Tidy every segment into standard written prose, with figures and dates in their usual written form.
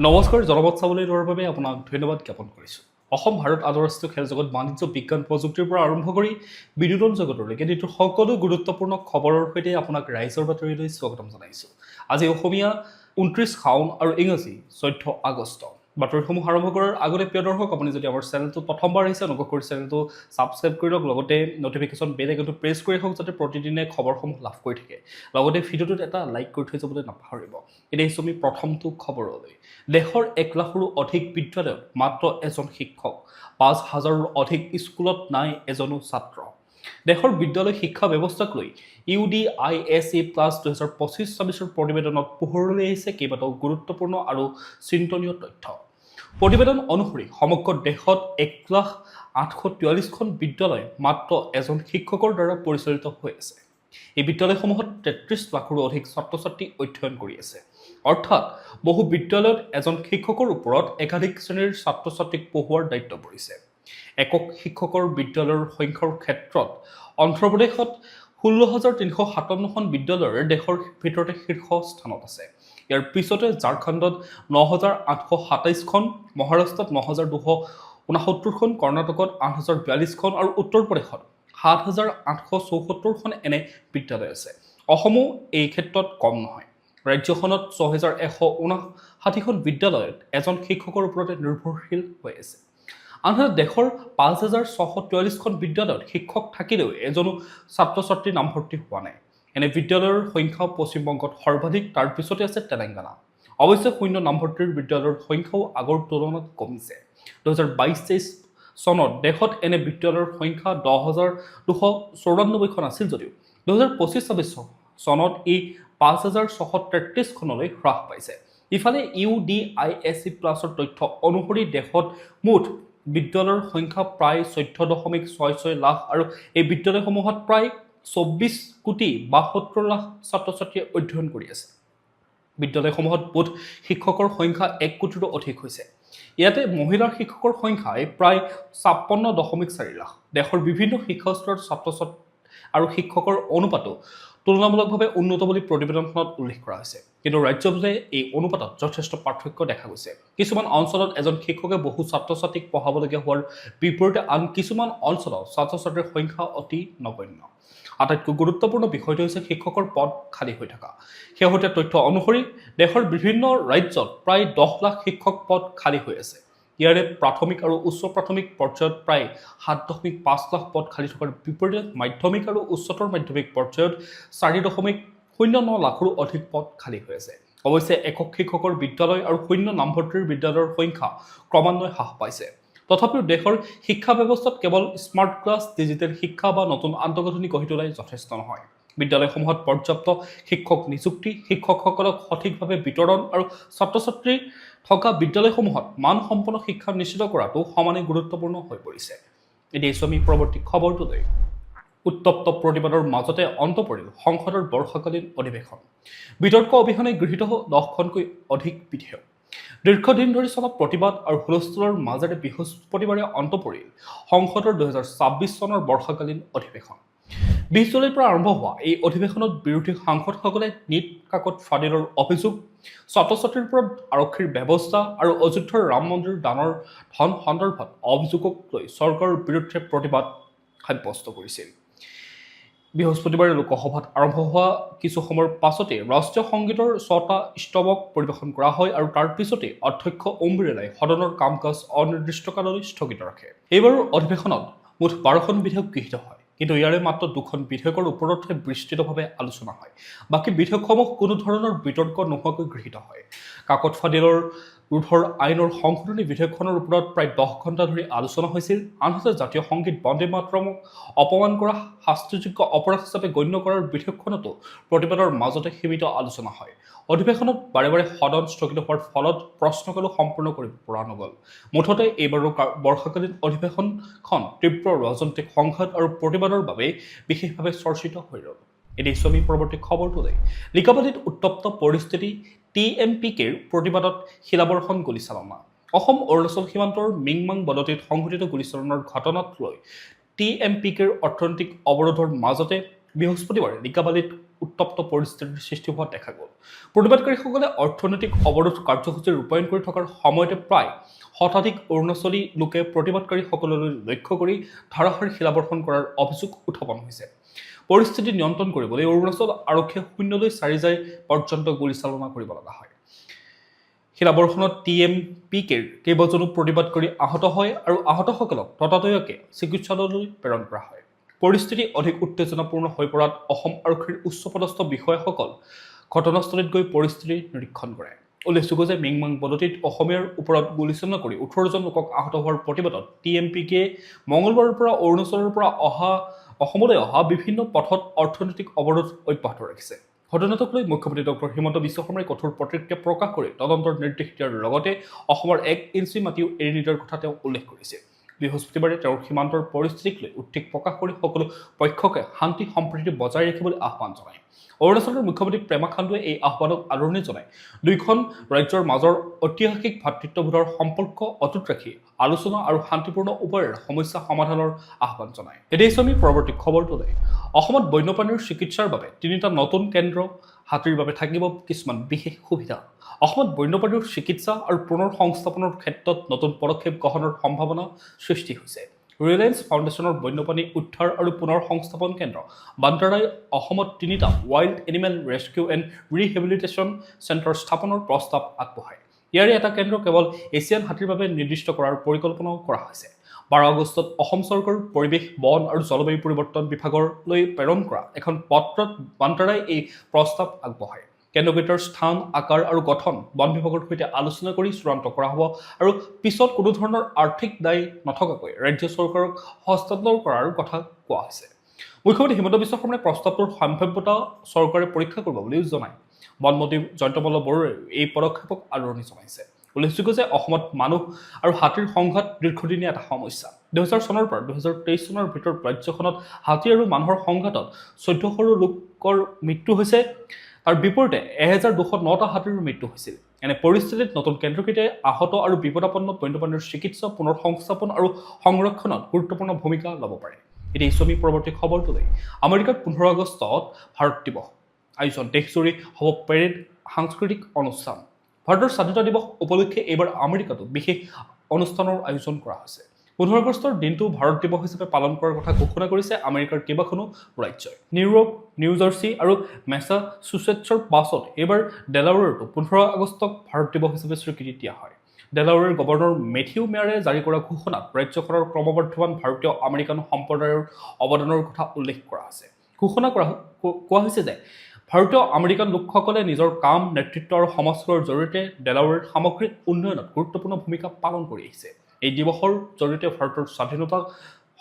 নমস্কাৰ জনমত চাবলৈ লোৱাৰ বাবে আপোনাক ধন্যবাদ জ্ঞাপন কৰিছোঁ। অসম ভাৰত আন্তঃৰাষ্ট্ৰীয় খেল জগত বাণিজ্য বিজ্ঞান প্ৰযুক্তিৰ পৰা আৰম্ভ কৰি বিনোদন জগতলৈকে দিনটোৰ সকলো গুৰুত্বপূৰ্ণ খবৰৰ সৈতে আপোনাক ৰাইজৰ বাতৰিলৈ স্বাগতম জনাইছোঁ। আজি অসমীয়া 29 শাওন আৰু ইংৰাজী 14 আগষ্ট। বাতৰিসমূহ আৰম্ভ কৰাৰ আগতে প্ৰিয় দৰ্শক, আপুনি যদি আমাৰ চেনেলটো প্ৰথমবাৰ আহিছে অনুগ্ৰহ কৰি চেনেলটো ছাবস্ক্ৰাইব কৰি লওক, লগতে নটিফিকেশ্যন বেল আইকনটো প্ৰেছ কৰি ৰাখক যাতে প্ৰতিদিনে খবৰসমূহ লাভ কৰি থাকে। লগতে ভিডিঅ'টোত এটা লাইক কৰি থৈ যাবলৈ নাপাহৰিব। এতিয়া আমি প্ৰথমটো খবৰলৈ। দেশৰ 1 লাখৰো অধিক বিদ্যালয়ত মাত্ৰ এজন শিক্ষক, 5,000ৰো অধিক স্কুলত নাই এজনো ছাত্ৰ। দেশৰ বিদ্যালয় শিক্ষা ব্যৱস্থাক লৈ UDISA+ 2025-26 প্ৰতিবেদনত পোহৰলৈ আহিছে কেইবাটাও গুৰুত্বপূৰ্ণ আৰু চিন্তনীয় তথ্য। প্ৰতিবেদন অনুসৰি সমগ্ৰ দেশত 1,843খন বিদ্যালয় মাত্ৰ এজন শিক্ষকৰ দ্বাৰা পৰিচালিত হৈ আছে। এই বিদ্যালয়সমূহত 33 লাখৰো অধিক ছাত্ৰ ছাত্ৰী অধ্যয়ন কৰি আছে। অৰ্থাৎ বহু বিদ্যালয়ত এজন শিক্ষকৰ ওপৰত একাধিক শ্ৰেণীৰ ছাত্ৰ ছাত্ৰীক পঢ়ুৱাৰ দায়িত্ব পৰিছে। একক শিক্ষকৰ বিদ্যালয়ৰ সংখ্যাৰ ক্ষেত্ৰত অন্ধ্ৰপ্ৰদেশত 16,357খন বিদ্যালয়ৰ দেশৰ ভিতৰতে শীৰ্ষ স্থানত আছে। ইয়াৰ পিছতে ঝাৰখণ্ডত 9,827খন, মহাৰাষ্ট্ৰত 9,269খন, কৰ্ণাটকত 8,042খন আৰু উত্তৰ প্ৰদেশত 7,874খন এনে বিদ্যালয় আছে। অসমো এই ক্ষেত্ৰত কম নহয়। ৰাজ্যখনত 6,159খন বিদ্যালয়ত এজন শিক্ষকৰ ওপৰতে নিৰ্ভৰশীল হৈ আছে। আনহাতে দেশৰ 5,644খন বিদ্যালয়ত শিক্ষক থাকিলেও এজনো ছাত্ৰ ছাত্ৰী নামভৰ্তি হোৱা নাই। এনে বিদ্যালয়ৰ সংখ্যা পশ্চিমবংগত সৰ্বাধিক, তাৰ পিছতে আছে তেলেংগানা। অৱশ্যে শূন্য নামভৰ্তিৰ বিদ্যালয়ৰ সংখ্যাও আগৰ তুলনাত কমিছে। 2022-23 চনত দেশত এনে বিদ্যালয়ৰ সংখ্যা 10,294খন আছিল যদিও 2025-26 চনত ই 5,633খনলৈ হ্ৰাস পাইছে। ইফালে UDISA+ তথ্য অনুসৰি দেশত মুঠ বিদ্যালয়ৰ সংখ্যা প্ৰায় 14.66 লাখ আৰু এই বিদ্যালয়সমূহত প্ৰায় 24,72 লাখ ছাত্ৰ ছাত্ৰীয়ে অধ্যয়ন কৰি আছে। বিদ্যালয়সমূহত মুঠ শিক্ষকৰ সংখ্যা 1 কোটিৰো অধিক হৈছে। ইয়াতে মহিলাৰ শিক্ষকৰ সংখ্যাই প্ৰায় 56.4 লাখ। দেশৰ বিভিন্ন শিক্ষা স্তৰৰ ছাত্ৰ ছাত্ৰী আৰু শিক্ষকৰ অনুপাতো তুলনামূলকভাৱে উন্নত বুলি প্ৰতিবেদনখনত উল্লেখ কৰা হৈছে। কিন্তু ৰাজ্যভেদে এই অনুপাতত যথেষ্ট পাৰ্থক্য দেখা গৈছে। কিছুমান অঞ্চলত এজন শিক্ষকে বহু ছাত্ৰ ছাত্ৰীক পঢ়াবলগীয়া হোৱাৰ বিপৰীতে আন কিছুমান অঞ্চলত ছাত্ৰ ছাত্ৰীৰ সংখ্যা অতি নগণ্য। আটাইতকৈ গুৰুত্বপূৰ্ণ বিষয়টো হৈছে শিক্ষকৰ পদ খালী হৈ থকা। শেহতীয়া তথ্য অনুসৰি দেশৰ বিভিন্ন ৰাজ্যত প্ৰায় 10 লাখ শিক্ষক পদ খালী হৈ আছে। ইয়াৰে প্ৰাথমিক আৰু উচ্চ প্ৰাথমিক পৰ্যায়ত প্ৰায় 7.5 লাখ পদ খালী থকাৰ বিপৰীতে মাধ্যমিক আৰু উচ্চতৰ মাধ্যমিক পৰ্যায়ত 4.09 লাখৰো অধিক পদ খালী হৈ আছে। অৱশ্যে একক শিক্ষকৰ বিদ্যালয় আৰু শূন্য নামভৰ্তিৰ বিদ্যালয়ৰ সংখ্যা ক্ৰমান্বয়ে হ্ৰাস পাইছে। তথাপিও দেশৰ শিক্ষা ব্যৱস্থাত কেৱল স্মাৰ্ট ক্লাছ, ডিজিটেল শিক্ষা বা নতুন আন্তঃগাঁথনি গঢ়ি তোলাই যথেষ্ট নহয়। বিদ্যালয়সমূহত পৰ্যাপ্ত শিক্ষক নিযুক্তি, শিক্ষকসকলক সঠিকভাৱে বিতৰণ আৰু ছাত্ৰ ছাত্ৰী থকা বিদ্যালয়সমূহত মানসম্পন্ন শিক্ষা নিশ্চিত কৰাটো সমানে গুৰুত্বপূৰ্ণ হৈ পৰিছে। এতিয়া আমি পৰৱৰ্তী খবৰটোলৈ। উত্তপ্ত প্ৰতিবাদৰ মাজতে অন্ত পৰিল সংসদৰ বৰ্ষাকালীন অধিৱেশন। বিতৰ্ক অবিহনে গৃহীত 10খনকৈ অধিক বিধেয়ক। দীৰ্ঘদিন ধৰি চলা প্ৰতিবাদ আৰু হুলস্থুলৰ মাজেৰে বৃহস্পতিবাৰে অন্ত পৰিল সংসদৰ 2026 চনৰ বৰ্ষাকালীন অধিৱেশন। 20 জুলাইৰ পৰা আৰম্ভ হোৱা এই অধিৱেশনত বিৰোধী সাংসদসকলে নীট কাকত ফাদিলৰ অভিযোগ, ছাত্ৰ ছাত্ৰীৰ ওপৰত আৰক্ষীৰ ব্যৱস্থা আৰু অযোধ্যাৰ ৰাম মন্দিৰ দানৰ ধন সন্দৰ্ভত অভিযোগক লৈ চৰকাৰৰ বিৰুদ্ধে প্ৰতিবাদ সাব্যস্ত কৰিছিল। বৃহস্পতিবাৰে লোকসভাত আৰম্ভ হোৱা কিছু সময়ৰ পাছতে ৰাষ্ট্ৰীয় সংগীতৰ 6টা স্তৱক পৰিৱেশন কৰা হয় আৰু তাৰ পিছতে অধ্যক্ষ ওম বিৰলাই সদনৰ কাম কাজ অনিৰ্দিষ্টকাললৈ স্থগিত ৰাখে। এইবাৰৰ অধিৱেশনত মুঠ 12খন বিধেয়ক গৃহীত হয়, কিন্তু ইয়াৰে মাত্ৰ 2খন বিধেয়কৰ ওপৰতহে বিস্তৃতভাৱে আলোচনা হয়। বাকী বিধেয়কসমূহ কোনো ধৰণৰ বিতৰ্ক নোহোৱাকৈ গৃহীত হয়। কাকত ফাদিলৰ ৰোধৰ আইনৰ সংশোধনী বিধেয়কখনৰ ওপৰত প্ৰায় 10 ঘণ্টা ধৰি আলোচনা হৈছিল। আনহাতে জাতীয় সংগীত বন্দে মাতৰমক অপমান কৰা শাস্তিযোগ্য অপৰাধ হিচাপে গণ্য কৰাৰ বিধেয়কখনতো প্ৰতিবাদৰ মাজতে সীমিত আলোচনা হয়। অধিৱেশনত বাৰে বাৰে সদন স্থগিত হোৱাৰ ফলত প্ৰশ্নকালো সম্পূৰ্ণ কৰিব পৰা নগ'ল। মুঠতে এইবাৰৰ বৰ্ষাকালীন অধিৱেশনখন তীব্ৰ ৰাজনৈতিক সংঘাত আৰু প্ৰতিবাদৰ বাবে বিশেষভাৱে চৰ্চিত হৈ ৰ'ল। এতিয়া আমি পৰৱৰ্তী খবৰটোলৈ। লিকাবালিত উত্তপ্ত পৰিস্থিতি, TMPKৰ প্ৰতিবাদত শিলাবৰ্ষণ গুলীচালনা। অসম অৰুণাচল সীমান্তৰ মিংমাং বলতিত সংঘটিত গুলীচালনাৰ ঘটনাক লৈ TMPKৰ অৰ্থনৈতিক অৱৰোধৰ মাজতে বৃহস্পতিবাৰে লিকাবালিত উত্তপ্ত পৰিস্থিতিৰ সৃষ্টি হোৱা দেখা গ'ল। প্ৰতিবাদকাৰীসকলে অৰ্থনৈতিক অৱৰোধ কাৰ্যসূচী ৰূপায়ণ কৰি থকাৰ সময়তে প্ৰায় শতাধিক অৰুণাচলী লোকে প্ৰতিবাদকাৰীসকললৈ লক্ষ্য কৰি ধাৰাসাৰ শিলাবৰ্ষণ কৰাৰ অভিযোগ উত্থাপন হৈছে। পৰিস্থিতি নিয়ন্ত্ৰণ কৰিবলৈ অৰুণাচল আৰক্ষীয়ে 0-4 পৰ্যন্ত গুলীচালনা কৰিব লগা হয়। শিলাবৰ্ষণত TMPKৰ কেইবাজনো প্ৰতিবাদকাৰী আহত হয় আৰু আহতসকলক ততাতৈয়াকে চিকিৎসালয়লৈ প্ৰেৰণ কৰা হয়। পৰিস্থিতি অধিক উত্তেজনাপূৰ্ণ হৈ পৰাত অসম আৰক্ষীৰ উচ্চপদস্থ বিষয়াসকল ঘটনাস্থলীত গৈ পৰিস্থিতি নিৰীক্ষণ কৰে। উল্লেখযোগ্য যে মিংমাং পদ্ধতিত অসমীয়াৰ ওপৰত গুলীচালনা কৰি 18জন লোকক আহত হোৱাৰ প্ৰতিবাদত TMPK মঙলবাৰৰ পৰা অৰুণাচলৰ পৰা অসমলৈ অহা বিভিন্ন পথত অৰ্থনৈতিক অৱৰোধ অব্যাহত ৰাখিছে। ঘটনাটোক লৈ মুখ্যমন্ত্ৰী ডক্টৰ হিমন্ত বিশ্ব শৰ্মাই কঠোৰ প্ৰতিক্ৰিয়া প্ৰকাশ কৰি তদন্তৰ নিৰ্দেশ দিয়াৰ লগতে অসমৰ 1 ইঞ্চি মাটিও এৰি নিদিয়াৰ কথা তেওঁ উল্লেখ কৰিছে। বৃহস্পতিবাৰে তেওঁৰ সীমান্তৰ পৰিস্থিতিক লৈ উদ্বেগ প্ৰকাশ কৰি সকলো পক্ষকে শান্তি সম্প্ৰীতি বজাই ৰাখিবলৈ আহ্বান জনায়। অৰুণাচলৰ মুখ্যমন্ত্ৰী পেমা খাণ্ডুৱে এই আহ্বানক আদৰণি জনায় দুয়োখন ৰাজ্যৰ মাজৰ ঐতিহাসিক ভাতৃত্ববোধৰ সম্পৰ্ক অটুট ৰাখি আলোচনা আৰু শান্তিপূৰ্ণ উপায়েৰে সমস্যা সমাধানৰ আহ্বান জনায়। এতিয়া আমি পৰৱৰ্তী খবৰটোলৈ। অসমত বন্যপ্ৰাণীৰ চিকিৎসাৰ বাবে 3টা নতুন কেন্দ্ৰ, হাতীৰ বাবে থাকিব কিছুমান বিশেষ সুবিধা। অসমত বন্যপ্ৰাণীৰ চিকিৎসা আৰু পুনৰ সংস্থাপনৰ ক্ষেত্ৰত নতুন পদক্ষেপ গ্ৰহণৰ সম্ভাৱনা সৃষ্টি হৈছে। ৰিলায়েন্স ফাউণ্ডেশ্যনৰ বন্যপ্ৰাণী উদ্ধাৰ আৰু পুনৰ সংস্থাপন কেন্দ্ৰ বান্তাৰাই অসমত 3টা wild animal rescue and rehabilitation centre স্থাপনৰ প্ৰস্তাৱ আগবঢ়ায়। ইয়াৰে এটা কেন্দ্ৰ কেৱল এছিয়ান হাতীৰ বাবে নিৰ্দিষ্ট কৰাৰ পৰিকল্পনাও কৰা হৈছে। 12 আগষ্টত অসম চৰকাৰৰ পৰিৱেশ, বন আৰু জলবায়ু পৰিৱৰ্তন বিভাগলৈ প্ৰেৰণ কৰা এখন পত্ৰত বান্তাৰাই এই প্ৰস্তাৱ আগবঢ়ায়। কেন্দ্ৰকেইটাৰ স্থান, আকাৰ আৰু গঠন বন বিভাগৰ সৈতে আলোচনা কৰি চূড়ান্ত কৰা হ'ব আৰু পিছত কোনো ধৰণৰ আৰ্থিক দায় নথকাকৈ ৰাজ্য চৰকাৰক হস্তান্তৰ কৰাৰ কথা কোৱা হৈছে। মুখ্যমন্ত্ৰী হিমন্ত বিশ্ব শৰ্মাই প্ৰস্তাৱটোৰ সম্ভাৱ্যতা চৰকাৰে পৰীক্ষা কৰিব বুলিও জনায়। বনমন্ত্ৰী জয়ন্তমল্ল বৰুৱাই এই পদক্ষেপক আদৰণি জনাইছে। উল্লেখযোগ্য যে অসমত মানুহ আৰু হাতীৰ সংঘাত দীৰ্ঘদিনীয়া এটা সমস্যা। 2000 চনৰ পৰা 2023 চনৰ ভিতৰত ৰাজ্যখনত হাতী আৰু মানুহৰ সংঘাতত 1400 লোকৰ মৃত্যু হৈছে। তাৰ বিপৰীতে 1209টা হাতীৰ মৃত্যু হৈছিল। এনে পৰিস্থিতিত নতুন কেন্দ্ৰকেইটাই আহত আৰু বিপদাপন্ন বন্যপ্ৰাণীৰ চিকিৎসা, পুনৰ সংস্থাপন আৰু সংৰক্ষণত গুৰুত্বপূৰ্ণ ভূমিকা ল'ব পাৰে। এতিয়া আমি পৰৱৰ্তী খবৰটোলৈ। আমেৰিকাত 15 আগষ্টত ভাৰত দিৱস আয়োজন, দেশজুৰি হ'ব পেৰেড, সাংস্কৃতিক অনুষ্ঠান। ভাৰতৰ স্বাধীনতা দিৱস উপলক্ষে এইবাৰ আমেৰিকাতো বিশেষ অনুষ্ঠানৰ আয়োজন কৰা হৈছে। 15 আগষ্টৰ দিনটো ভাৰত দিৱস হিচাপে পালন কৰাৰ কথা ঘোষণা কৰিছে আমেৰিকাৰ কেইবাখনো ৰাজ্যই। নিউয়ৰ্ক, নিউ জাৰ্চি আৰু মেছাচুচেটছৰ পাছত এইবাৰ ডেলাৱেৰতো 15 আগষ্টক ভাৰত দিৱস হিচাপে স্বীকৃতি দিয়া হয়। ডেলাৱেৰ গভৰ্ণৰ মেথিউ মেয়াৰে জাৰি কৰা ঘোষণাত ৰাজ্যখনৰ ক্ৰমবৰ্ধমান ভাৰতীয় আমেৰিকান সম্প্ৰদায়ৰ অৱদানৰ কথা উল্লেখ কৰা হৈছে। ঘোষণা কোৱা হৈছে যে ভাৰতীয় আমেৰিকান লোকসকলে নিজৰ কাম, নেতৃত্ব আৰু সমাজসেৱাৰ জৰিয়তে ডেলাৱেৰ সামগ্ৰিক উন্নয়নত গুৰুত্বপূৰ্ণ ভূমিকা পালন কৰি আহিছে। এই দিৱসৰ জৰিয়তে ভাৰতৰ স্বাধীনতাক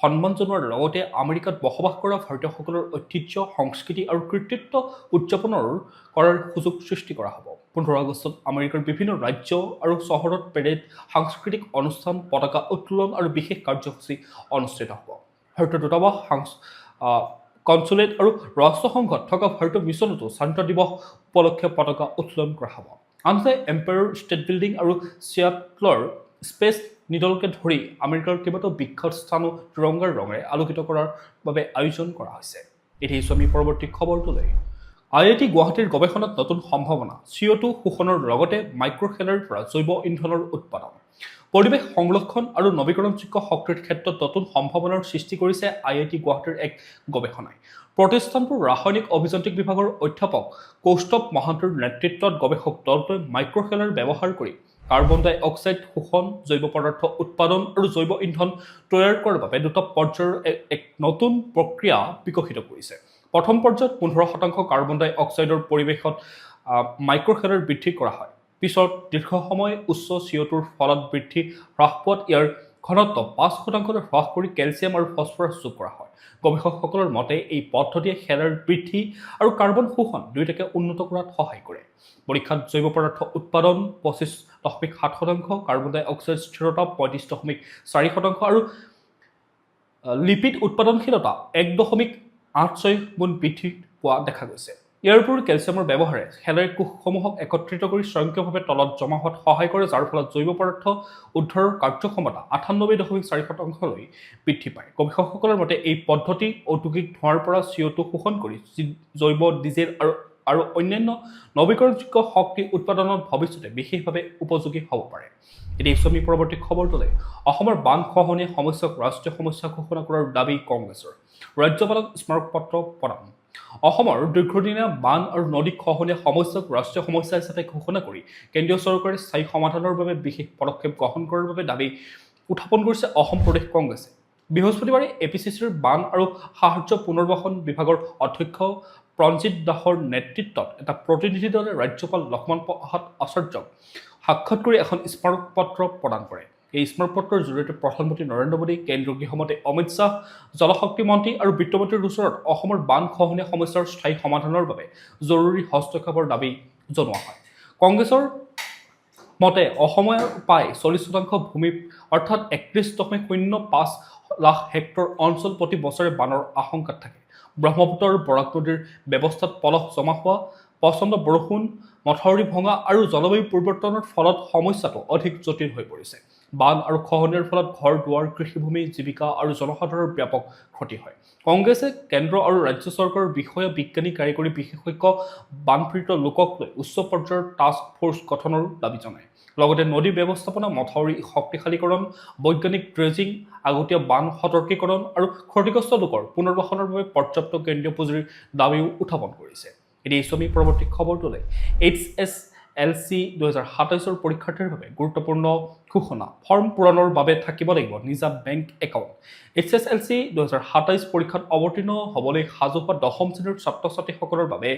সন্মান জনোৱাৰ লগতে আমেৰিকাত বসবাস কৰা ভাৰতীয়সকলৰ ঐতিহ্য, সংস্কৃতি আৰু কৃতিত্ব উদযাপন কৰাৰ সুযোগ সৃষ্টি কৰা হ'ব। 15 আগষ্টত আমেৰিকাৰ বিভিন্ন ৰাজ্য আৰু চহৰত পেৰেড, সাংস্কৃতিক অনুষ্ঠান, পতাকা উত্তোলন আৰু বিশেষ কাৰ্যসূচী অনুষ্ঠিত হ'ব। ভাৰতীয় দূতাবাস, কনচুলেট আৰু ৰাষ্ট্ৰসংঘত থকা ভাৰতীয় মিছনতো স্বাধীনতা দিৱস উপলক্ষে পতাকা উত্তোলন কৰা হ'ব। আনহাতে এম্পায়াৰ ষ্টেট বিল্ডিং আৰু চিয়াটলৰ স্পেচ নিডলকে ধৰি আমেৰিকাৰ কেইবাটাও বিখ্যাত স্থানো তিৰংগাৰ ৰঙেৰে আলোকিত কৰাৰ বাবে আয়োজন কৰা হৈছে। এতিয়া আমি পৰৱৰ্তী খবৰটোলৈ। IIT গুৱাহাটীৰ গৱেষণাত নতুন সম্ভাৱনা, CO2 শোষণৰ লগতে মাইক্ৰ'শেলাৰ পৰা জৈৱ ইন্ধনৰ উৎপাদন। পৰিৱেশ সংৰক্ষণ আৰু নৱীকৰণযোগ্য শক্তিৰ ক্ষেত্ৰত নতুন সম্ভাৱনাৰ সৃষ্টি কৰিছে IIT গুৱাহাটীৰ এক গৱেষণাই। প্ৰতিষ্ঠানটোৰ ৰাসায়নিক অভিযান্ত্ৰিক বিভাগৰ অধ্যাপক কৌস্তভ মহান্তিৰ নেতৃত্বত গৱেষক দলটোৱে মাইক্ৰ'শেলাৰ ব্যৱহাৰ কৰি কাৰ্বন ডাই অক্সাইড শোষণ, জৈৱ পদাৰ্থ উৎপাদন আৰু জৈৱ ইন্ধন তৈয়াৰ কৰাৰ বাবে 2টা পৰ্যায়ৰ এক নতুন প্ৰক্ৰিয়া বিকশিত কৰিছে। প্ৰথম পৰ্যায়ত 15% কাৰ্বন ডাই অক্সাইডৰ পৰিৱেশত মাইক্ৰ'শেলাৰ বৃদ্ধি কৰা হয়। পিছত দীৰ্ঘ সময় উচ্চ CO2ৰ ফলত হ্ৰাস পোৱাত ইয়াৰ ঘনত্ব 5% হ্ৰাস কৰি কেলছিয়াম আৰু ফছফৰাছ যোগ কৰা হয়। গৱেষকসকলৰ মতে এই পদ্ধতিয়ে শেলাৰ বৃদ্ধি আৰু কাৰ্বন শোষণ দুয়োটাকে উন্নত কৰাত সহায় কৰে। পৰীক্ষাত জৈৱ পদাৰ্থ উৎপাদন 25.7%, কাৰ্বন ডাই অক্সাইড স্থিৰতা 35.4% আৰু লিপিড উৎপাদনশীলতা 1.86 গুণ বৃদ্ধি পোৱা দেখা গৈছে। ইয়াৰ উপৰিও কেলছিয়ামৰ ব্যৱহাৰে শেলাইৰ কোষসমূহক একত্ৰিত কৰি স্বয়ংক্ৰিয়ভাৱে তলত জমা হোৱাত সহায় কৰে, যাৰ ফলত জৈৱ পদাৰ্থ উদ্ধাৰৰ কাৰ্যক্ষমতা 98.4% বৃদ্ধি পায়। গৱেষকসকলৰ মতে এই পদ্ধতি ঔদ্যোগিক ধোঁৱাৰ পৰা CO2 শোষণ কৰি জৈৱ ডিজেল আৰু অন্যান্য নৱীকৰণযোগ্য শক্তি উৎপাদনত ভৱিষ্যতে বিশেষভাৱে উপযোগী হ'ব পাৰে। এতিয়া আমি পৰৱৰ্তী খবৰটোলৈ। অসমৰ বান খহনীয়া সমস্যাক ৰাষ্ট্ৰীয় সমস্যা ঘোষণা কৰাৰ দাবী কংগ্ৰেছৰ। ৰাজ্যপালক স্মাৰকপত্ৰ প্ৰদান। অসমৰ দীৰ্ঘদিনীয়া বান আৰু নদী খহনীয়া সমস্যাক ৰাষ্ট্ৰীয় সমস্যা হিচাপে ঘোষণা কৰি কেন্দ্ৰীয় চৰকাৰে স্থায়ী সমাধানৰ বাবে বিশেষ পদক্ষেপ গ্ৰহণ কৰাৰ বাবে দাবী উত্থাপন কৰিছে অসম প্ৰদেশ কংগ্ৰেছে। বৃহস্পতিবাৰে APCCৰ বান আৰু সাহায্য পুনৰ্বাসন বিভাগৰ অধ্যক্ষ প্ৰঞ্জিত দাসৰ নেতৃত্বত এটা প্ৰতিনিধি দলে ৰাজ্যপাল লক্ষ্মণ প্ৰসাদ আচাৰ্যক সাক্ষাৎ কৰি এখন স্মাৰকপত্ৰ প্ৰদান কৰে। এই স্মাৰকপত্ৰৰ জৰিয়তে প্ৰধানমন্ত্ৰী নৰেন্দ্ৰ মোদী, কেন্দ্ৰীয় গৃহমন্ত্ৰী অমিত শ্বাহ, জলশক্তি মন্ত্ৰী আৰু বিত্তমন্ত্ৰীৰ ওচৰত অসমৰ বান খহনীয়া সমস্যাৰ স্থায়ী সমাধানৰ বাবে জৰুৰী হস্তক্ষেপৰ দাবী জনোৱা হয়। কংগ্ৰেছৰ মতে অসমৰ প্ৰায় 40% ভূমি অৰ্থাৎ 31.05 লাখ হেক্টৰ অঞ্চল প্ৰতি বছৰে বানৰ আশংকাত থাকে। ব্ৰহ্মপুত্ৰ আৰু বৰাক নদীৰ ব্যৱস্থাত পলস জমা হোৱা, প্ৰচণ্ড বৰষুণ, মথাউৰি ভঙা আৰু জলবায়ু পৰিৱৰ্তনৰ ফলত সমস্যাটো অধিক জটিল হৈ পৰিছে। বান আৰু খহনীয়াৰ ফলত ঘৰ-দুৱাৰ, কৃষিভূমি, জীৱিকা আৰু জনসাধাৰণৰ ব্যাপক ক্ষতি হয়। কংগ্ৰেছে কেন্দ্ৰ আৰু ৰাজ্য চৰকাৰৰ বিষয়া, বিজ্ঞানী, কাৰিকৰী বিশেষজ্ঞ, বানপীড়িত লোকক লৈ উচ্চ পৰ্যায়ৰ টাস্ক ফ'ৰ্চ গঠনৰ দাবী জনায়। লগতে নদী ব্যৱস্থাপনা, মথাউৰি শক্তিশালীকৰণ, বৈজ্ঞানিক ড্ৰেজিং, আগতীয়া বান সতৰ্কীকৰণ আৰু ক্ষতিগ্ৰস্ত লোকৰ পুনৰ্বাসনৰ বাবে পৰ্যাপ্ত কেন্দ্ৰীয় পুঁজিৰ দাবীও উত্থাপন কৰিছে। এতিয়া আমি পৰৱৰ্তী খবৰটোলৈ। HSLC 2027 পৰীক্ষাৰ্থীৰ বাবে গুৰুত্বপূৰ্ণ ঘোষণা। ফৰ্ম পূৰণৰ বাবে থাকিব লাগিব নিজা বেংক একাউণ্ট। HSLC 2027 পৰীক্ষাত অৱতীৰ্ণ হ'বলৈ সাজু হোৱা 10ম শ্ৰেণীৰ ছাত্ৰ-ছাত্ৰীসকলৰ বাবে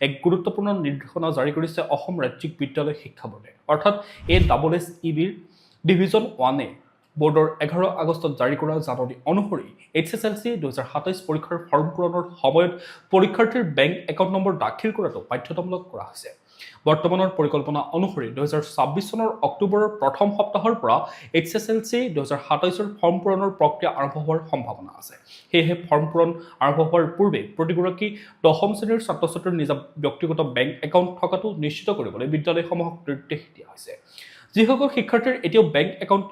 এক গুৰুত্বপূৰ্ণ নিৰ্দেশনা জাৰি কৰিছে অসম ৰাজ্যিক বিদ্যালয় শিক্ষা বোৰ্ডে। অৰ্থাৎ ASSEBৰ ডিভিজন 1 বোৰ্ডৰ 11 আগষ্টত জাৰি কৰা জাননী অনুসৰি HSLC 2027 পৰীক্ষাৰ ফৰ্ম পূৰণৰ সময়ত পৰীক্ষাৰ্থীৰ বেংক একাউণ্ট নম্বৰ দাখিল কৰাটো বাধ্যতামূলক কৰা হৈছে। বৰ্তমানৰ পৰিকল্পনা অনুসৰি 2026 চনৰ অক্টোবৰৰ প্ৰথম সপ্তাহৰ পৰা HSLC 2027 ফৰ্ম পূৰণৰ প্ৰক্ৰিয়া আৰম্ভ হোৱাৰ সম্ভাৱনা আছে। সেয়েহে ফৰ্ম পূৰণ আৰম্ভ হোৱাৰ পূৰ্বে প্ৰতিগৰাকী 10ম শ্ৰেণীৰ ছাত্ৰ-ছাত্ৰীৰ নিজা ব্যক্তিগত বেংক একাউণ্ট থকাটো নিশ্চিত কৰিবলৈ বিদ্যালয়সমূহক নিৰ্দেশ দিয়া হৈছে। যিসকল শিক্ষাৰ্থীৰ এতিয়াও বেংক একাউণ্ট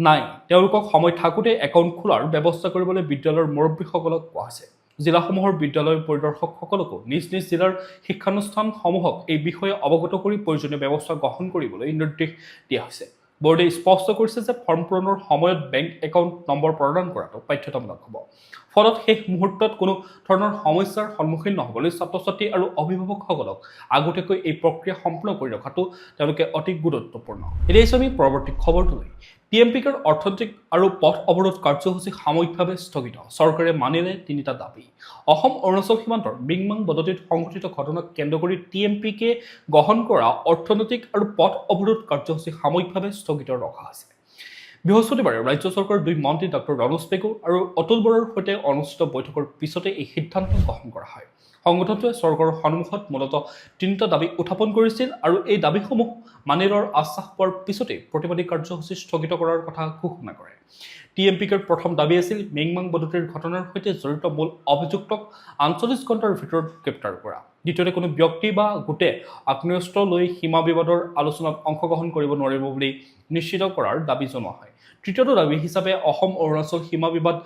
নাই, তেওঁলোকক সময় থাকোঁতে একাউণ্ট খোলাৰ ব্যৱস্থা কৰিবলৈ বিদ্যালয়ৰ মুৰব্বীসকলক কোৱা হৈছে। জিলাসমূহৰ বিদ্যালয় পৰিদৰ্শকসকলকো নিজ নিজ জিলাৰ শিক্ষানুষ্ঠানসমূহক এই বিষয়ে অৱগত কৰি প্ৰয়োজনীয় ব্যৱস্থা গ্ৰহণ কৰিবলৈ নিৰ্দেশ দিয়া হৈছে। বোৰ্ডে স্পষ্ট কৰিছে যে ফৰ্ম পূৰণৰ সময়ত বেংক একাউণ্ট নম্বৰ প্ৰদান কৰাটো বাধ্যতামূলক হ'ব। ফলত শেষ মুহূৰ্তত কোনো ধৰণৰ সমস্যাৰ সন্মুখীন নহ'বলৈ ছাত্ৰ-ছাত্ৰী আৰু অভিভাৱকসকলক আগতীয়াকৈ এই প্ৰক্ৰিয়া সম্পূৰ্ণ কৰি ৰখাটো তেওঁলোকে অতি গুৰুত্বপূৰ্ণ। এতিয়া আমি পৰৱৰ্তী খবৰটোলৈ। TMPKৰ অৰ্থনৈতিক আৰু পথ অৱৰোধ কাৰ্যসূচী সাময়িকভাৱে স্থগিত। চৰকাৰে মানিলে 3টা দাবী। অসম অৰুণাচল সীমান্তৰ মিংমাং বদতিত সংঘটিত ঘটনাক কেন্দ্ৰ কৰি TMPK গ্ৰহণ কৰা অৰ্থনৈতিক আৰু পথ অৱৰোধ কাৰ্যসূচী সাময়িকভাৱে স্থগিত ৰখা হৈছে। বৃহস্পতিবাৰে ৰাজ্য চৰকাৰৰ 2 মন্ত্ৰী ডক্টৰ ৰনোজ পেগু আৰু অতুল বৰাৰ সৈতে অনুষ্ঠিত বৈঠকৰ পিছতে এই সিদ্ধান্ত গ্ৰহণ কৰা হয়। সংগঠনটোৱে চৰকাৰৰ সন্মুখত মূলতঃ 3টা দাবী উত্থাপন কৰিছিল আৰু এই দাবীসমূহ মানি লোৱাৰ আশ্বাস পোৱাৰ পিছতেই প্ৰতিবাদী কাৰ্যসূচী স্থগিত কৰাৰ কথা ঘোষণা কৰে। TMPKৰ প্ৰথম দাবী আছিল মিংমাং বদতিৰ ঘটনাৰ সৈতে জড়িত মূল অভিযুক্তক 48 ঘণ্টাৰ ভিতৰত গ্ৰেপ্তাৰ কৰা। দ্বিতীয়তে কোনো ব্যক্তি বা গোটে আগ্নেয়াস্ত্ৰ লৈ সীমা বিবাদৰ আলোচনাত অংশগ্ৰহণ কৰিব নোৱাৰিব বুলি নিশ্চিত কৰাৰ দাবী জনোৱা হয়। তৃতীয়টো দাবী হিচাপে অসম অৰুণাচল সীমা বিবাদ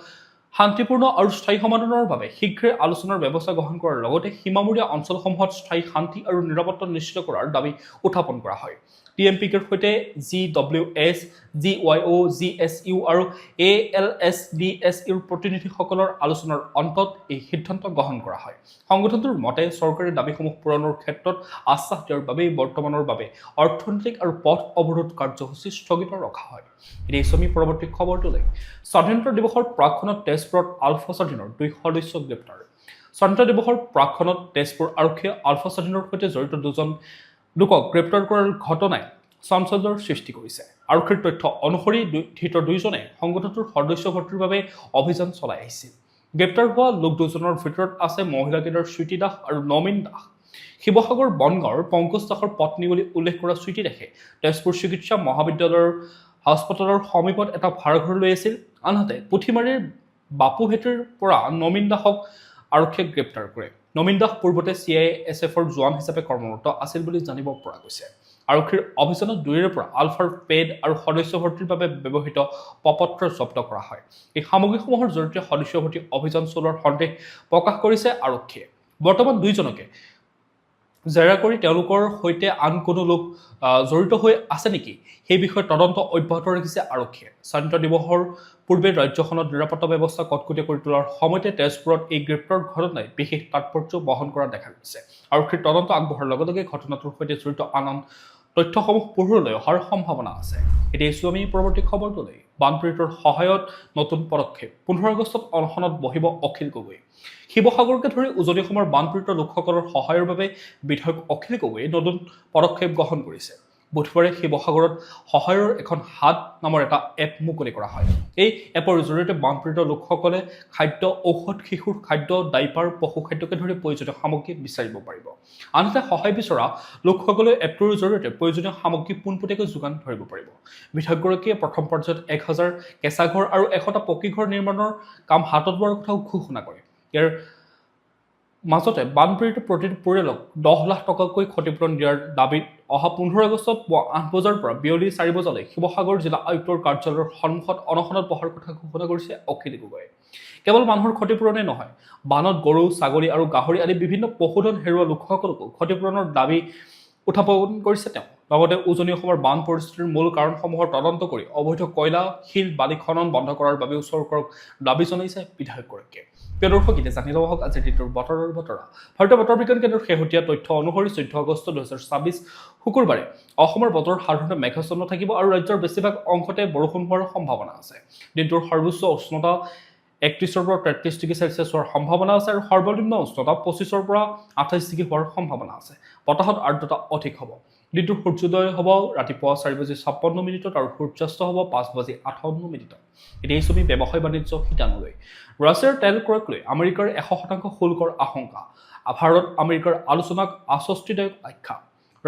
শান্তিপূৰ্ণ আৰু স্থায়ী সমাধানৰ বাবে শীঘ্ৰে আলোচনাৰ ব্যৱস্থা গ্ৰহণ কৰাৰ লগতে সীমামূৰীয়া অঞ্চলসমূহত স্থায়ী শান্তি আৰু নিৰাপত্তা নিশ্চিত কৰাৰ দাবী উত্থাপন কৰা হয়। TMPKৰ সৈতে GWS, GYO, GSU আৰু ALSDSUৰ প্ৰতিনিধিসকলৰ আলোচনাৰ অন্তত এই সিদ্ধান্ত গ্ৰহণ কৰা হয়। সংগঠনটোৰ মতে চৰকাৰী দাবীসমূহ পূৰণৰ ক্ষেত্ৰত আশ্বাস দিয়াৰ বাবেই বৰ্তমানৰ বাবে অৰ্থনৈতিক আৰু পথ অৱৰোধ কাৰ্যসূচী স্থগিত ৰখা হয়। এতিয়া আমি পৰৱৰ্তী খবৰটোলৈ। স্বাধীনতা দিৱসৰ প্ৰাকক্ষণত তেজপুৰত আলফা স্বাধীনৰ 2 সদস্য গ্ৰেপ্তাৰ। স্বাধীনতা দিৱসৰ প্ৰাকক্ষণত তেজপুৰ আৰক্ষীয়ে আলফা স্বাধীনৰ সৈতে জড়িত 2জন লোকক গ্ৰেপ্তাৰ কৰাৰ ঘটনাই চাঞ্চল্যৰ সৃষ্টি কৰিছে। আৰক্ষীৰ তথ্য অনুসৰি ধৃত 2জনে সংগঠনটোৰ সদস্য ভৰ্তিৰ বাবে অভিযান চলাই আহিছিল। গ্ৰেপ্তাৰ হোৱা লোক 2জনৰ ভিতৰত আছে মহিলাকেইটাৰ স্বীতি দাস আৰু নমিন দাস। শিৱসাগৰ বনগাঁৱৰ পংকজ দাসৰ পত্নী বুলি উল্লেখ কৰা স্বীতি দাসে তেজপুৰ চিকিৎসা মহাবিদ্যালয়ৰ হাস্পতালৰ সমীপত এটা ভাড়াঘৰ লৈ আছিল। আনহাতে পুথিমাৰীৰ বাপুহেটিৰ পৰা নমিন দাসক আৰক্ষীয়ে গ্ৰেপ্তাৰ কৰে নমিন দাস পূৰ্বতে CISFৰ জোৱান হিচাপে কৰ্মৰত আছিল বুলি জানিব পৰা গৈছে আৰক্ষীৰ অভিযানত দুইৰে পৰা আলফাৰ পেড আৰু সদস্য ভৰ্তিৰ বাবে ব্যৱহৃত পপত্ৰ জব্দ কৰা হয় এই সামগ্ৰীসমূহৰ জৰিয়তে সদস্য ভৰ্তি অভিযান চলোৱাৰ সন্দেহ প্ৰকাশ কৰিছে আৰক্ষীয়ে বৰ্তমান দুইজনকে জেৰা কৰি তেওঁলোকৰ সৈতে আন কোনো লোক জড়িত হৈ আছে নেকি সেই বিষয়ে তদন্ত অব্যাহত ৰাখিছে আৰক্ষীয়ে স্বাধীনতা দিৱসৰ পূৰ্বে ৰাজ্যখনত নিৰাপত্তা ব্যৱস্থা কটকটীয়া কৰি তোলাৰ সময়তে তেজপুৰত এই গ্ৰেপ্তাৰ ঘটনাই বিশেষ তাৎপৰ্য বহন কৰা দেখা গৈছে আৰক্ষীৰ তদন্ত আগবঢ়াৰ লগে লগে ঘটনাটোৰ সৈতে জড়িত আন তথ্যসমূহ পোহৰলৈ অহাৰ সম্ভাৱনা আছে এতিয়া আমি পৰৱৰ্তী খবৰটোলৈ বানপীড়িতৰ সহায়ত নতুন পদক্ষেপ 15 আগষ্টত অনশনত বহিব অখিল গগৈ শিৱসাগৰকে ধৰি উজনি অসমৰ বানপীড়িত লোকসকলৰ সহায়ৰ বাবে বিধায়ক অখিল গগৈয়ে নতুন পদক্ষেপ গ্ৰহণ কৰিছে বুধবাৰে শিৱসাগৰত সহায়ৰ এখন হাত নামৰ এটা এপ মুকলি কৰা হয় এই এপৰ জৰিয়তে বানপীড়িত লোকসকলে খাদ্য ঔষধ শিশুৰ খাদ্য ডাইপাৰ পশু খাদ্যকে ধৰি প্ৰয়োজনীয় সামগ্ৰী বিচাৰিব পাৰিব আনহাতে সহায় বিচৰা লোকসকলে এপটোৰ জৰিয়তে প্ৰয়োজনীয় সামগ্ৰী পোনপটীয়াকৈ যোগান ধৰিব পাৰিব বিধায়কগৰাকীয়ে প্ৰথম পৰ্যায়ত 1000 কেঁচা ঘৰ আৰু 100টা পকী ঘৰ নিৰ্মাণৰ কাম হাতত লোৱাৰ কথাও ঘোষণা কৰে ইয়াৰ মাজতে বানপীড়িত প্ৰতিটো পৰিয়ালক 10 লাখ টকাকৈ ক্ষতিপূৰণ দিয়াৰ দাবীত অহা 15 আগষ্টত 8 বজাৰ পৰা বিয়লি 4 বজালৈ শিৱসাগৰ জিলা আয়ুক্তৰ কাৰ্যালয়ৰ সন্মুখত অনশনত বহাৰ কথা ঘোষণা কৰিছে অখিল গগৈয়ে কেৱল মানুহৰ ক্ষতিপূৰণে নহয় বানত গৰু ছাগলী আৰু গাহৰি আদি বিভিন্ন পশুধন হেৰুওৱা লোকসকলকো ক্ষতিপূৰণৰ দাবী উত্থাপন কৰিছে তেওঁ লগতে উজনি অসমৰ বান পৰিস্থিতিৰ মূল কাৰণসমূহৰ তদন্ত কৰি অবৈধ কয়লা শিল বালি খনন বন্ধ কৰাৰ বাবে চৰকাৰক দাবী জনাইছে বিধায়কগৰাকীয়ে দৰ্শক এতিয়া জানি লওক আজিৰ দিনটোৰ বতৰৰ বতৰা ভাৰতীয় বতৰ বিজ্ঞান কেন্দ্ৰৰ শেহতীয়া তথ্য অনুসৰি 14 আগষ্ট 2026 শুকুৰবাৰে অসমৰ বতৰ সাধাৰণতে মেঘাচ্ছন্ন থাকিব আৰু ৰাজ্যৰ বেছিভাগ অংশতে বৰষুণ হোৱাৰ সম্ভাৱনা আছে দিনটোৰ সৰ্বোচ্চ উষ্ণতা 31 পৰা 33 ডিগ্ৰী সেলসিয়াছ হোৱাৰ সম্ভাৱনা আছে আৰু সৰ্বনিম্ন উষ্ণতা 25 পৰা 28 ডিগ্ৰী হোৱাৰ সম্ভাৱনা আছে বতাহত আৰ্দ্ৰতা অধিক হ'ব দিনটোৰ সূৰ্যোদয় হ'ব ৰাতিপুৱা 4:56 মিনিটত আৰু সূৰ্যাস্ত হ'ব 5:58 মিনিটত এতিয়া এই ছবি ব্যৱসায় বাণিজ্য শিতানলৈ ৰাছিয়াৰ তেল ক্ৰয়ক লৈ আমেৰিকাৰ 100% শুল্কৰ আশংকা ভাৰত আমেৰিকাৰ আলোচনাক আশ্বস্তিদায়ক আখ্যা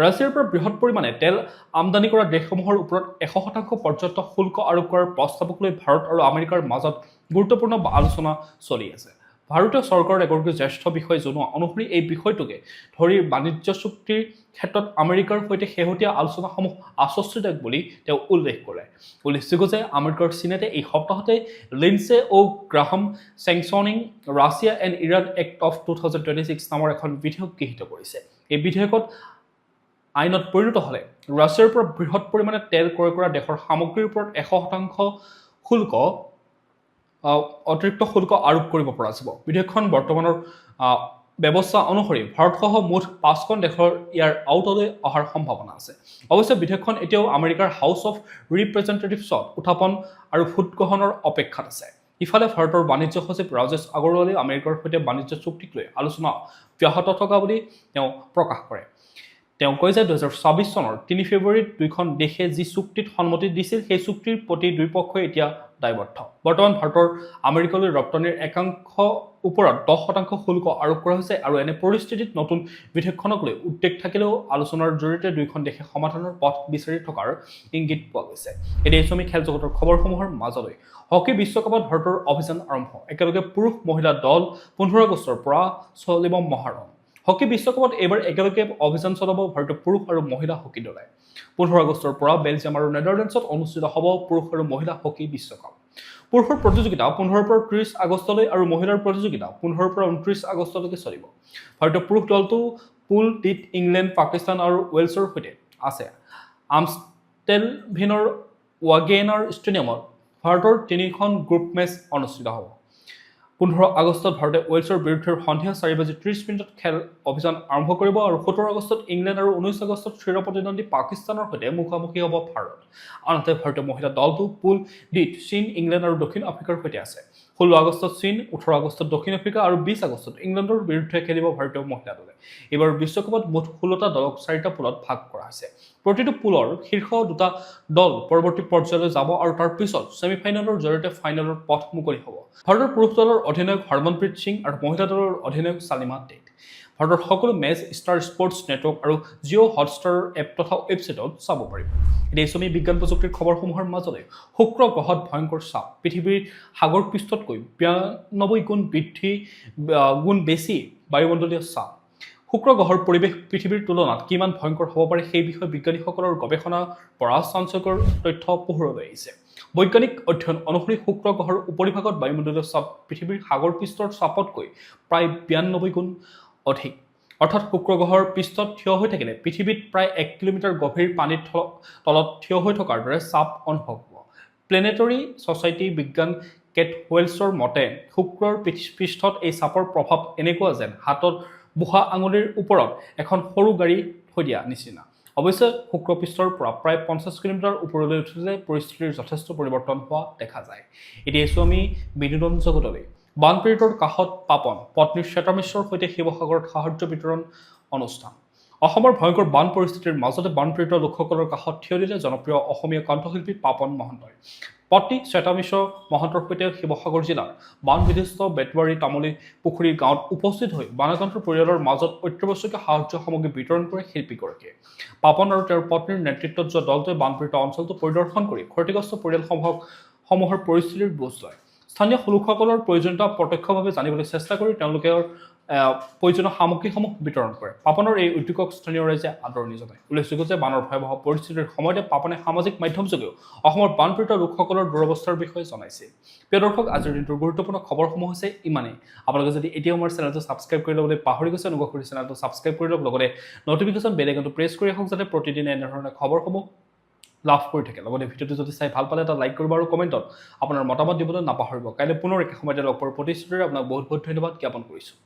ৰাছিয়াৰ পৰা বৃহৎ পৰিমাণে তেল আমদানি কৰা দেশসমূহৰ ওপৰত 100% পৰ্যন্ত শুল্ক আৰোপ কৰাৰ প্ৰস্তাৱক লৈ ভাৰত আৰু আমেৰিকাৰ মাজত গুৰুত্বপূৰ্ণ আলোচনা চলি আছে ভাৰতীয় চৰকাৰৰ এগৰাকী জ্যেষ্ঠ বিষয়া জনোৱা অনুসৰি এই বিষয়টোকে ধৰি বাণিজ্য চুক্তিৰ ক্ষেত্ৰত আমেৰিকাৰ সৈতে শেহতীয়া আলোচনাসমূহ আশ্বস্তিদায়ক বুলি তেওঁ উল্লেখ কৰে উল্লেখযোগ্য যে আমেৰিকাৰ সিনেটে এই সপ্তাহতে Lindsey O Graham sanctioning Russia and Iran act of 2026 নামৰ এখন বিধেয়ক গৃহীত কৰিছে এই বিধেয়কত আইনত পৰিণত হলে ৰাছিয়াৰ পৰা বৃহৎ পৰিমাণে তেল ক্ৰয় কৰা দেশৰ সামগ্ৰীৰ ওপৰত 100% শুল্ক অতিৰিক্ত শুল্ক আৰোপ কৰিব পৰা যাব বিধেয়কখন বৰ্তমানৰ ব্যৱস্থা অনুসৰি ভাৰতসহ মুঠ 5খন দেশৰ ইয়াৰ আউটলৈ অহাৰ সম্ভাৱনা আছে অৱশ্যে বিধেয়কখন এতিয়াও আমেৰিকাৰ হাউচ অফ ৰিপ্ৰেজেন্টেটিভছত উত্থাপন আৰু ভোট গ্ৰহণৰ অপেক্ষাত আছে ইফালে ভাৰতৰ বাণিজ্য সচিব ৰাজেশ আগৰৱালে আমেৰিকাৰ সৈতে বাণিজ্য চুক্তিক লৈ আলোচনা ব্যাহত থকা বুলি তেওঁ প্ৰকাশ কৰে তেওঁ কয় যে 2026 চনৰ 3 ফেব্ৰুৱাৰীত দুইখন দেশে যি চুক্তিত সন্মতি দিছিল সেই চুক্তিৰ প্ৰতি দুই পক্ষই এতিয়া দায়বদ্ধ বৰ্তমান ভাৰতৰ আমেৰিকালৈ ৰপ্তানিৰ একাংশ ওপৰত 10% শুল্ক আৰোপ কৰা হৈছে আৰু এনে পৰিস্থিতিত নতুন বিধেয়কখনক লৈ উদ্বেগ থাকিলেও আলোচনাৰ জৰিয়তে দুইখন দেশে সমাধানৰ পথ বিচাৰি থকাৰ ইংগিত পোৱা গৈছে এতিয়া আমি খেল জগতৰ খবৰসমূহৰ মাজলৈ হকী বিশ্বকাপত ভাৰতৰ অভিযান আৰম্ভ একেলগে পুৰুষ মহিলা দল 15 আগষ্টৰ পৰা চলিব মহাৰণ হকী বিশ্বকাপত এবাৰ একেলগে অভিযান চলাব ভাৰতীয় পুৰুষ আৰু মহিলা হকী দলে 15 আগষ্টৰ পৰা বেলজিয়াম আৰু নেদাৰলেণ্ডছত অনুষ্ঠিত হ'ব পুৰুষ আৰু মহিলা হকী বিশ্বকাপ পুৰুষৰ প্ৰতিযোগিতা 15 পৰা 30 আগষ্টলৈ আৰু মহিলাৰ প্ৰতিযোগিতা 15 পৰা 29 আগষ্টলৈকে চলিব ভাৰতীয় পুৰুষ দলটো পুল ডিত ইংলেণ্ড পাকিস্তান আৰু ৱেলছৰ সৈতে আছে আমষ্টেলভিনৰ ৱাগেনাৰ ষ্টেডিয়ামত ভাৰতৰ 3খন গ্ৰুপ মেচ অনুষ্ঠিত হ'ব 15 আগষ্টত ভাৰতে ৱেলছৰ বিৰুদ্ধে সন্ধিয়া 4:30 খেল অভিযান আৰম্ভ কৰিব আৰু 17 আগষ্টত ইংলেণ্ড আৰু 19 আগষ্টত চিৰপ্ৰতিদ্বন্দ্বী পাকিস্তানৰ সৈতে মুখামুখি হ'ব ভাৰত আনহাতে ভাৰতীয় মহিলা দলটো পুল ডিত চীন ইংলেণ্ড আৰু দক্ষিণ আফ্ৰিকাৰ সৈতে আছে 16 আগষ্টত চীন 18 আগষ্টত দক্ষিণ আফ্ৰিকা আৰু 20 আগষ্টত ইংলেণ্ডৰ বিৰুদ্ধে খেলিব ভাৰতীয় মহিলা দলে এবাৰ বিশ্বকাপত মুঠ 16টা দলক 4টা পুলত ভাগ কৰা হৈছে প্ৰতিটো পুলৰ শীৰ্ষ দুটা দল পৰৱৰ্তী পৰ্যায়লৈ যাব আৰু তাৰ পিছত সেমিফাইনেলৰ জৰিয়তে ফাইনেলৰ পথ মুকলি হ'ব ভাৰতৰ পুৰুষ দলৰ অধিনায়ক হৰমনপ্ৰীত সিং আৰু মহিলা দলৰ অধিনায়ক সালিমা টেট ভাৰতৰ সকলো মেচ ষ্টাৰ স্পৰ্টছ নেটৱৰ্ক আৰু জিঅ' হটষ্টাৰ এপ তথা ৱেবছাইটত চাব পাৰিব এতিয়া এছমি বিজ্ঞান প্ৰযুক্তিৰ খবৰসমূহৰ মাজতে শুক্ৰ গ্ৰহত ভয়ংকৰ চাপ পৃথিৱীৰ সাগৰ পৃষ্ঠতকৈ 92 গুণ বেছি বায়ুমণ্ডলীয় চাপ শুক্ৰ গ্ৰহৰ পৰিৱেশ পৃথিৱীৰ তুলনাত কিমান ভয়ংকৰ হ'ব পাৰে সেই বিষয়ে বিজ্ঞানীসকলৰ গৱেষণাৰ পৰা চাঞ্চল্যকৰ তথ্য পোহৰলৈ আহিছে বৈজ্ঞানিক অধ্যয়ন অনুসৰি শুক্ৰ গ্ৰহৰ উপৰিভাগত বায়ুমণ্ডলীয় চাপ পৃথিৱীৰ সাগৰ পৃষ্ঠৰ চাপতকৈ প্ৰায় 92 গুণ অধিক অৰ্থাৎ শুক্ৰ গ্ৰহৰ পৃষ্ঠত থিয় হৈ থাকিলে পৃথিৱীত প্ৰায় 1 কিলোমিটাৰ গভীৰ পানীৰ তলত থিয় হৈ থকাৰ দৰে চাপ অনুভৱ হ'ব প্লেনেটৰী ছ'চাইটি বিজ্ঞান কেট ৱেলছৰ মতে শুক্ৰৰ পৃষ্ঠত এই চাপৰ প্ৰভাৱ এনেকুৱা যেন হাতত বুঢ়া আঙুলিৰ ওপৰত এখন সৰু গাড়ী থৈ দিয়া নিচিনা অৱশ্যে শুক্ৰ পৃষ্ঠৰ পৰা প্ৰায় 50 কিলোমিটাৰ ওপৰলৈ উঠিলে পৰিস্থিতিৰ যথেষ্ট পৰিৱৰ্তন হোৱা দেখা যায় এতিয়া এছো আমি বিনোদন জগতলৈ বানপীড়িতৰ কাষত পাপন পত্নীৰ শ্বেতামিশ্ৰৰ সৈতে শিৱসাগৰত সাহায্য বিতৰণ অনুষ্ঠান অসমৰ ভয়ংকৰ বান পৰিস্থিতিৰ মাজতে বানপীড়িত লোকসকলৰ কাষত থিয় দিলে জনপ্ৰিয় অসমীয়া কণ্ঠশিল্পী পাপন মহন্তই পত্নী শ্বেতামিশ্ৰ মহন্তৰ সৈতে শিৱসাগৰ জিলাৰ বান বিধ্বস্ত বেটৱাৰী তামুলী পুখুৰী গাঁৱত উপস্থিত হৈ বানাক্ৰান্ত পৰিয়ালৰ মাজত অত্যাৱশ্যকীয় সাহায্য সামগ্ৰী বিতৰণ কৰে শিল্পীগৰাকীয়ে পাপন আৰু তেওঁৰ পত্নীৰ নেতৃত্বত যোৱা দলটোৱে বানপীড়িত অঞ্চলটো পৰিদৰ্শন কৰি ক্ষতিগ্ৰস্ত পৰিয়ালসমূহৰ পৰিস্থিতিৰ বুজ লয় স্থানীয় লোকসকলৰ প্ৰয়োজনীয়তা প্ৰত্যক্ষভাৱে জানিবলৈ চেষ্টা কৰি তেওঁলোকৰ প্ৰয়োজনীয় সামগ্ৰীসমূহ বিতৰণ কৰে পাপনৰ এই উদ্যোগক স্থানীয় ৰাইজে আদৰণি জনায় উল্লেখযোগ্য যে বানৰ ভয়াৱহ পৰিস্থিতিৰ সময়তে পাপনে সামাজিক মাধ্যমযোগেও অসমৰ বানপীড়িত লোকসকলৰ দুৰৱস্থাৰ বিষয়ে জনাইছে প্ৰিয় দৰ্শক আজিৰ দিনটোৰ গুৰুত্বপূৰ্ণ খবৰসমূহ হৈছে ইমানেই আপোনালোকে যদি এতিয়াও আমাৰ চেনেলটো ছাবস্ক্ৰাইব কৰি ল'বলৈ পাহৰি গৈছে অনুগ্ৰহ কৰি চেনেলটো ছাবস্ক্ৰাইব কৰি লওক লগতে নটিফিকেশ্যন বেল আইকনটো প্ৰেছ কৰি ৰাখক যাতে প্ৰতিদিনে এনেধৰণৰ খবৰসমূহ লাভ কৰি থাকে লগতে ভিডিঅ'টো যদি চাই ভাল পালে এটা লাইক কৰিব আৰু কমেণ্টত আপোনাৰ মতামত দিবলৈ নাপাহৰিব কাইলৈ পুনৰ একে সময়তে লগ পোৱাৰ প্ৰতিশ্ৰুতিৰে আপোনাক বহুত বহুত ধন্যবাদ জ্ঞাপন কৰিছোঁ